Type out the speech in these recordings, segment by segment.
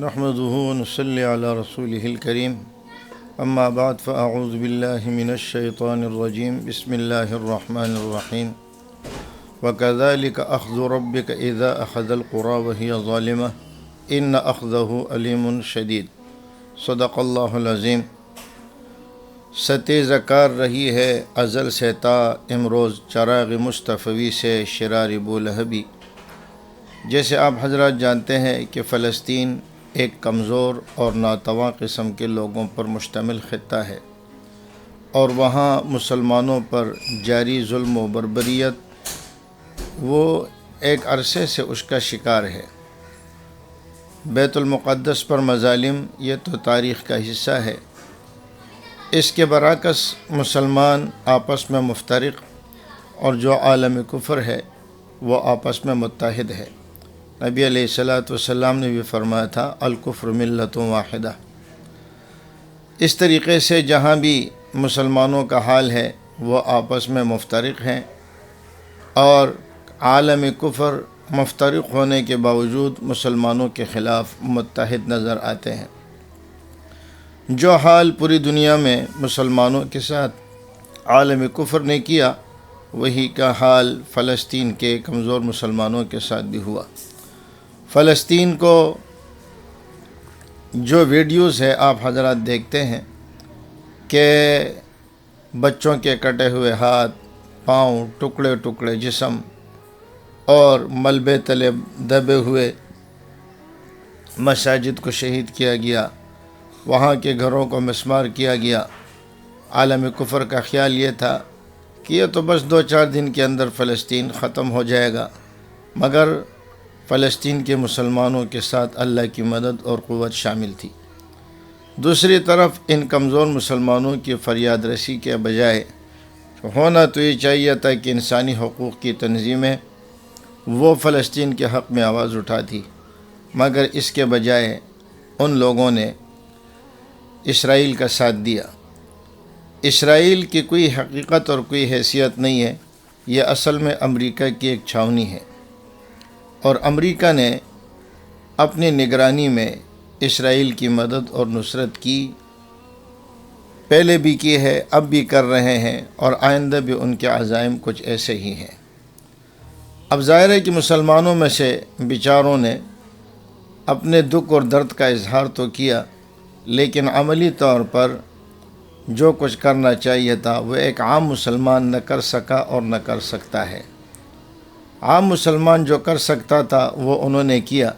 نحمده ونصلي على رسوله الكريم اما بعد فاعوذ بالله من الشيطان الرجيم بسم الله الرحمن الرحيم وكذلك اخذ ربك اذا اخذ القرى وهي ظالمة ان اخذه علیم شدید۔ صدق اللہ العظیم۔ ستیزہ کار رہی ہے ازل سے تا امروز چراغ مصطفی سے شرار بولہبی۔ جیسے آپ حضرات جانتے ہیں کہ فلسطین ایک کمزور اور ناتواں قسم کے لوگوں پر مشتمل خطہ ہے، اور وہاں مسلمانوں پر جاری ظلم و بربریت وہ ایک عرصے سے اس کا شکار ہے۔ بیت المقدس پر مظالم یہ تو تاریخ کا حصہ ہے۔ اس کے برعکس مسلمان آپس میں مفترق، اور جو عالم کفر ہے وہ آپس میں متحد ہے۔ نبی علیہ الصلاۃ والسلام نے بھی فرمایا تھا الکفر ملت واحدہ۔ اس طریقے سے جہاں بھی مسلمانوں کا حال ہے وہ آپس میں مفترق ہیں، اور عالم کفر مفترق ہونے کے باوجود مسلمانوں کے خلاف متحد نظر آتے ہیں۔ جو حال پوری دنیا میں مسلمانوں کے ساتھ عالم کفر نے کیا، وہی کا حال فلسطین کے کمزور مسلمانوں کے ساتھ بھی ہوا۔ فلسطین کو جو ویڈیوز ہے آپ حضرات دیکھتے ہیں کہ بچوں کے کٹے ہوئے ہاتھ، پاؤں، ٹکڑے ٹکڑے جسم اور ملبے تلے دبے ہوئے مساجد کو شہید کیا گیا، وہاں کے گھروں کو مسمار کیا گیا۔ عالم کفر کا خیال یہ تھا کہ یہ تو بس 2-4 دن کے اندر فلسطین ختم ہو جائے گا، مگر فلسطین کے مسلمانوں کے ساتھ اللہ کی مدد اور قوت شامل تھی۔ دوسری طرف ان کمزور مسلمانوں کی فریاد رسی کے بجائے ہونا تو یہ چاہیے تھا کہ انسانی حقوق کی تنظیمیں وہ فلسطین کے حق میں آواز اٹھاتی، مگر اس کے بجائے ان لوگوں نے اسرائیل کا ساتھ دیا۔ اسرائیل کی کوئی حقیقت اور کوئی حیثیت نہیں ہے، یہ اصل میں امریکہ کی ایک چھاونی ہے، اور امریکہ نے اپنی نگرانی میں اسرائیل کی مدد اور نصرت کی، پہلے بھی کی ہے، اب بھی کر رہے ہیں، اور آئندہ بھی ان کے عزائم کچھ ایسے ہی ہیں۔ اب ظاہر ہے کہ مسلمانوں میں سے بیچاروں نے اپنے دکھ اور درد کا اظہار تو کیا، لیکن عملی طور پر جو کچھ کرنا چاہیے تھا وہ ایک عام مسلمان نہ کر سکا اور نہ کر سکتا ہے۔ عام مسلمان جو کر سکتا تھا وہ انہوں نے کیا،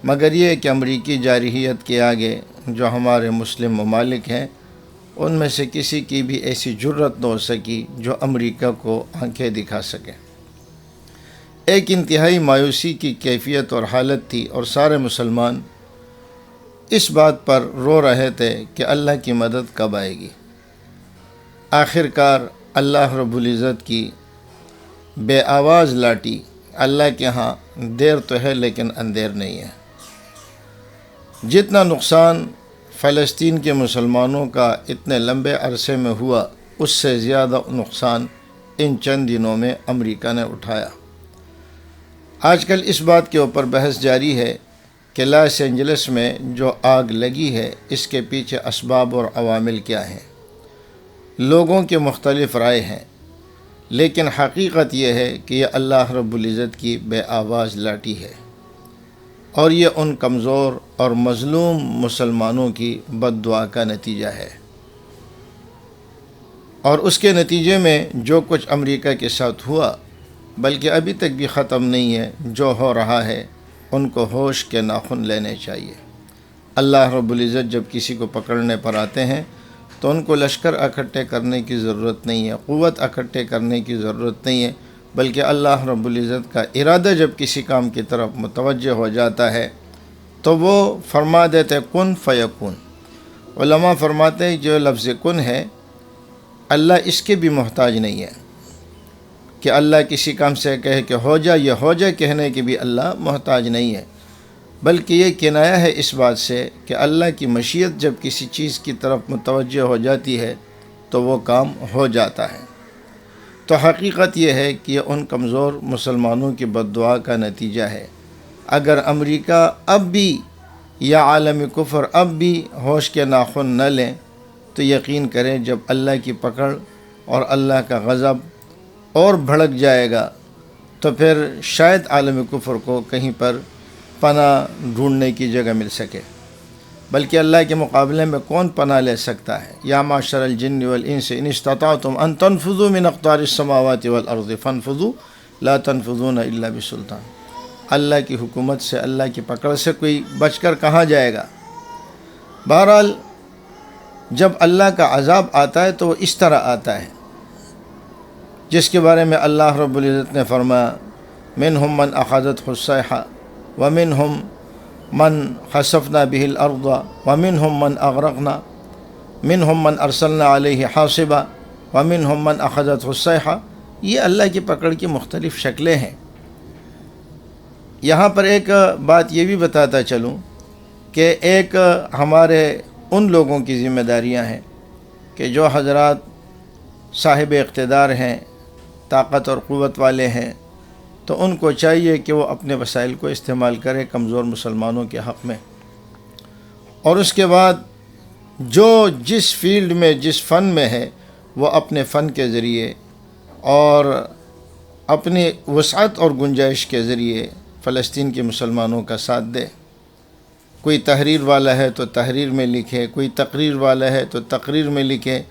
مگر یہ کہ امریکی جارحیت کے آگے جو ہمارے مسلم ممالک ہیں ان میں سے کسی کی بھی ایسی جرت نہ ہو سکی جو امریکہ کو آنکھیں دکھا سکے۔ ایک انتہائی مایوسی کی کیفیت اور حالت تھی، اور سارے مسلمان اس بات پر رو رہے تھے کہ اللہ کی مدد کب آئے گی۔ آخر کار اللہ رب العزت کی بے آواز لاٹھی اللہ کے ہاں دیر تو ہے لیکن اندیر نہیں ہے۔ جتنا نقصان فلسطین کے مسلمانوں کا اتنے لمبے عرصے میں ہوا، اس سے زیادہ نقصان ان چند دنوں میں امریکہ نے اٹھایا۔ آج کل اس بات کے اوپر بحث جاری ہے کہ لاس اینجلس میں جو آگ لگی ہے اس کے پیچھے اسباب اور عوامل کیا ہیں۔ لوگوں کے مختلف رائے ہیں، لیکن حقیقت یہ ہے کہ یہ اللہ رب العزت کی بے آواز لاٹھی ہے، اور یہ ان کمزور اور مظلوم مسلمانوں کی بد دعا کا نتیجہ ہے۔ اور اس کے نتیجے میں جو کچھ امریکہ کے ساتھ ہوا، بلکہ ابھی تک بھی ختم نہیں ہے، جو ہو رہا ہے ان کو ہوش کے ناخن لینے چاہیے۔ اللہ رب العزت جب کسی کو پکڑنے پر آتے ہیں تو ان کو لشکر اکٹھے کرنے کی ضرورت نہیں ہے، قوت اکٹھے کرنے کی ضرورت نہیں ہے، بلکہ اللہ رب العزت کا ارادہ جب کسی کام کی طرف متوجہ ہو جاتا ہے تو وہ فرما دیتے کن فیکون۔ علماء فرماتے ہیں جو لفظ کن ہے اللہ اس کے بھی محتاج نہیں ہے کہ اللہ کسی کام سے کہے کہ ہو جا، یہ ہو جا کہنے کے بھی اللہ محتاج نہیں ہے، بلکہ یہ کنایہ ہے اس بات سے کہ اللہ کی مشیت جب کسی چیز کی طرف متوجہ ہو جاتی ہے تو وہ کام ہو جاتا ہے۔ تو حقیقت یہ ہے کہ یہ ان کمزور مسلمانوں کی بد دعا کا نتیجہ ہے۔ اگر امریکہ اب بھی یا عالم کفر اب بھی ہوش کے ناخن نہ لیں تو یقین کریں جب اللہ کی پکڑ اور اللہ کا غضب اور بھڑک جائے گا تو پھر شاید عالم کفر کو کہیں پر پناہ ڈھونڈنے کی جگہ مل سکے، بلکہ اللہ کے مقابلے میں کون پناہ لے سکتا ہے؟ یا معشر الجن والانس ان استطعتم ان تنفذوا من اقطار السماوات والارض فانفذوا لا تنفذون الا بسلطان۔ اللہ کی حکومت سے، اللہ کی پکڑ سے کوئی بچ کر کہاں جائے گا؟ بہرحال جب اللہ کا عذاب آتا ہے تو وہ اس طرح آتا ہے جس کے بارے میں اللہ رب العزت نے فرمایا منہم من اخذتہ الصیحہ ومنہم من خسفنا به الارض ومنہم من اغرقنا منہم من ارسلنا علیہ حاصبا ومنہم من اخذتہ الصیحہ۔ یہ اللہ کی پکڑ کی مختلف شکلیں ہیں۔ یہاں پر ایک بات یہ بھی بتاتا چلوں کہ ایک ہمارے ان لوگوں کی ذمہ داریاں ہیں کہ جو حضرات صاحب اقتدار ہیں، طاقت اور قوت والے ہیں، تو ان کو چاہیے کہ وہ اپنے وسائل کو استعمال کرے کمزور مسلمانوں کے حق میں، اور اس کے بعد جو جس فیلڈ میں جس فن میں ہے وہ اپنے فن کے ذریعے اور اپنی وسعت اور گنجائش کے ذریعے فلسطین کے مسلمانوں کا ساتھ دے۔ کوئی تحریر والا ہے تو تحریر میں لکھے، کوئی تقریر والا ہے تو تقریر میں لکھے،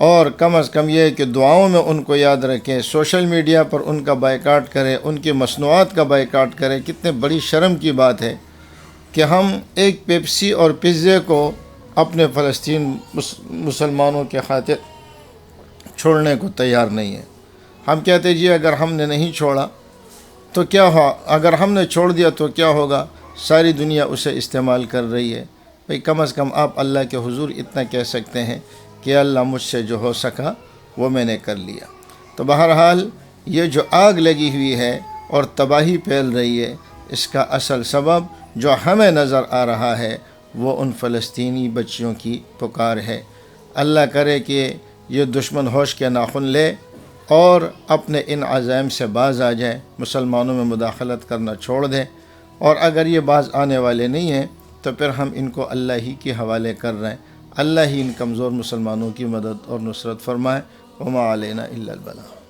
اور کم از کم یہ کہ دعاؤں میں ان کو یاد رکھیں، سوشل میڈیا پر ان کا بائیکاٹ کریں، ان کی مصنوعات کا بائیکاٹ کریں۔ کتنے بڑی شرم کی بات ہے کہ ہم ایک پیپسی اور پزے کو اپنے فلسطین مسلمانوں کے خاطر چھوڑنے کو تیار نہیں ہیں۔ ہم کہتے جی اگر ہم نے نہیں چھوڑا تو کیا ہوا، اگر ہم نے چھوڑ دیا تو کیا ہوگا، ساری دنیا اسے استعمال کر رہی ہے۔ بھئی کم از کم آپ اللہ کے حضور اتنا کہہ سکتے ہیں کہ اللہ مجھ سے جو ہو سکا وہ میں نے کر لیا۔ تو بہرحال یہ جو آگ لگی ہوئی ہے اور تباہی پھیل رہی ہے، اس کا اصل سبب جو ہمیں نظر آ رہا ہے وہ ان فلسطینی بچیوں کی پکار ہے۔ اللہ کرے کہ یہ دشمن ہوش کے ناخن لے اور اپنے ان عزائم سے باز آ جائیں، مسلمانوں میں مداخلت کرنا چھوڑ دیں، اور اگر یہ باز آنے والے نہیں ہیں تو پھر ہم ان کو اللہ ہی کے حوالے کر رہے ہیں۔ اللہ ہی ان کمزور مسلمانوں کی مدد اور نصرت فرمائے۔ وما علینا الا البلاغ۔